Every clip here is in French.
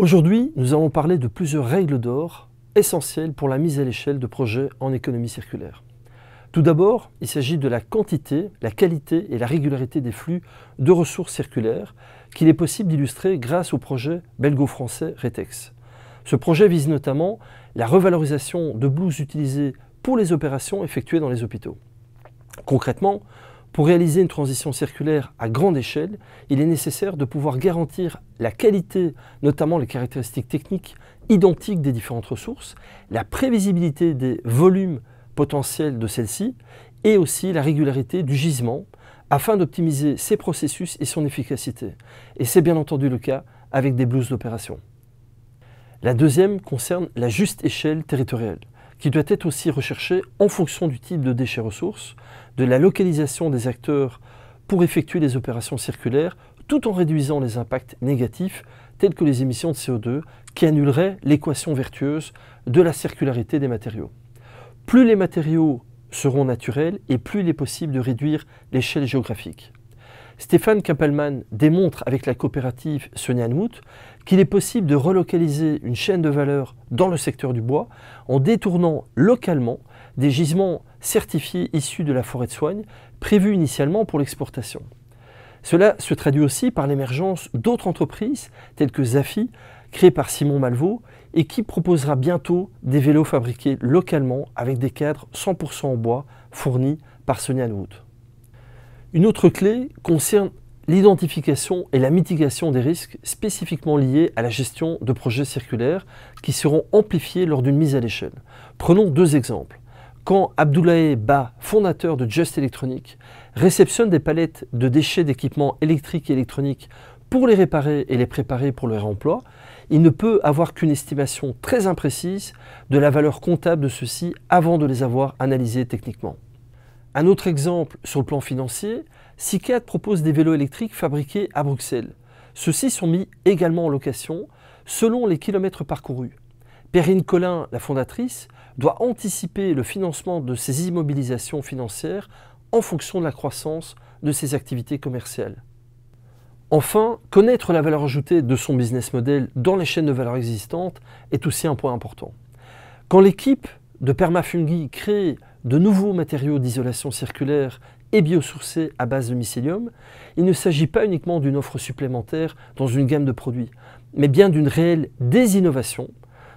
Aujourd'hui, nous allons parler de plusieurs règles d'or essentielles pour la mise à l'échelle de projets en économie circulaire. Tout d'abord, il s'agit de la quantité, la qualité et la régularité des flux de ressources circulaires qu'il est possible d'illustrer grâce au projet belgo-français RETEX. Ce projet vise notamment la revalorisation de blouses utilisées pour les opérations effectuées dans les hôpitaux. Concrètement, pour réaliser une transition circulaire à grande échelle, il est nécessaire de pouvoir garantir la qualité, notamment les caractéristiques techniques identiques des différentes ressources, la prévisibilité des volumes potentiels de celles-ci et aussi la régularité du gisement afin d'optimiser ses processus et son efficacité. Et c'est bien entendu le cas avec des blouses d'opération. La deuxième concerne la juste échelle territoriale, qui doit être aussi recherchée en fonction du type de déchets ressources, de la localisation des acteurs pour effectuer les opérations circulaires, tout en réduisant les impacts négatifs tels que les émissions de CO2 qui annuleraient l'équation vertueuse de la circularité des matériaux. Plus les matériaux seront naturels et plus il est possible de réduire l'échelle géographique. Stéphane Kampelman démontre avec la coopérative Sonia Nwood qu'il est possible de relocaliser une chaîne de valeur dans le secteur du bois en détournant localement des gisements certifiés issus de la forêt de soigne prévus initialement pour l'exportation. Cela se traduit aussi par l'émergence d'autres entreprises telles que Zafi, créée par Simon Malvaux et qui proposera bientôt des vélos fabriqués localement avec des cadres 100% en bois fournis par Sonia Nwood. Une autre clé concerne l'identification et la mitigation des risques spécifiquement liés à la gestion de projets circulaires qui seront amplifiés lors d'une mise à l'échelle. Prenons deux exemples. Quand Abdoulaye Ba, fondateur de Just Electronic, réceptionne des palettes de déchets d'équipements électriques et électroniques pour les réparer et les préparer pour leur emploi, il ne peut avoir qu'une estimation très imprécise de la valeur comptable de ceux-ci avant de les avoir analysés techniquement. Un autre exemple sur le plan financier, Sicad propose des vélos électriques fabriqués à Bruxelles. Ceux-ci sont mis également en location selon les kilomètres parcourus. Perrine Collin, la fondatrice, doit anticiper le financement de ses immobilisations financières en fonction de la croissance de ses activités commerciales. Enfin, connaître la valeur ajoutée de son business model dans les chaînes de valeur existantes est aussi un point important. Quand l'équipe de Permafungi crée de nouveaux matériaux d'isolation circulaire et biosourcés à base de mycélium, il ne s'agit pas uniquement d'une offre supplémentaire dans une gamme de produits, mais bien d'une réelle désinnovation,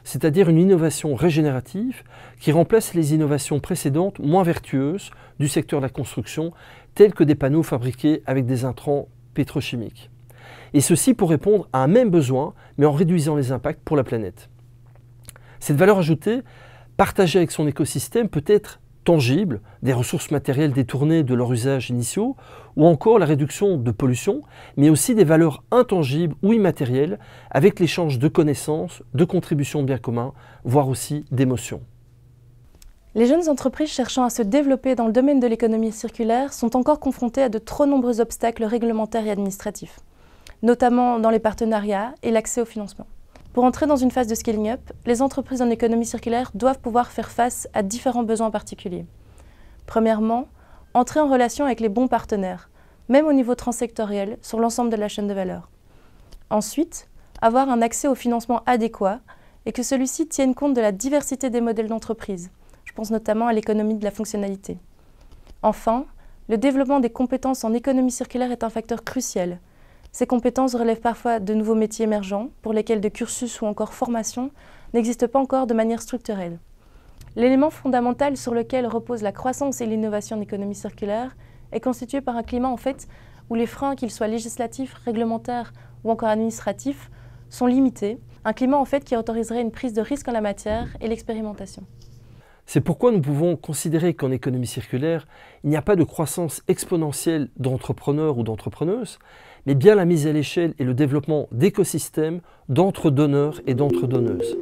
c'est-à-dire une innovation régénérative qui remplace les innovations précédentes moins vertueuses du secteur de la construction, telles que des panneaux fabriqués avec des intrants pétrochimiques. Et ceci pour répondre à un même besoin, mais en réduisant les impacts pour la planète. Cette valeur ajoutée, partagée avec son écosystème, peut être tangible, des ressources matérielles détournées de leur usage initiaux, ou encore la réduction de pollution, mais aussi des valeurs intangibles ou immatérielles avec l'échange de connaissances, de contributions de biens communs, voire aussi d'émotions. Les jeunes entreprises cherchant à se développer dans le domaine de l'économie circulaire sont encore confrontées à de trop nombreux obstacles réglementaires et administratifs, notamment dans les partenariats et l'accès au financement. Pour entrer dans une phase de scaling up, les entreprises en économie circulaire doivent pouvoir faire face à différents besoins particuliers. Premièrement, entrer en relation avec les bons partenaires, même au niveau transsectoriel, sur l'ensemble de la chaîne de valeur. Ensuite, avoir un accès au financement adéquat et que celui-ci tienne compte de la diversité des modèles d'entreprise. Je pense notamment à l'économie de la fonctionnalité. Enfin, le développement des compétences en économie circulaire est un facteur crucial. Ces compétences relèvent parfois de nouveaux métiers émergents pour lesquels de cursus ou encore formation n'existent pas encore de manière structurelle. L'élément fondamental sur lequel repose la croissance et l'innovation en économie circulaire est constitué par un climat où les freins, qu'ils soient législatifs, réglementaires ou encore administratifs, sont limités. Un climat qui autoriserait une prise de risque en la matière et l'expérimentation. C'est pourquoi nous pouvons considérer qu'en économie circulaire, il n'y a pas de croissance exponentielle d'entrepreneurs ou d'entrepreneuses, mais bien la mise à l'échelle et le développement d'écosystèmes d'entre-donneurs et d'entre-donneuses.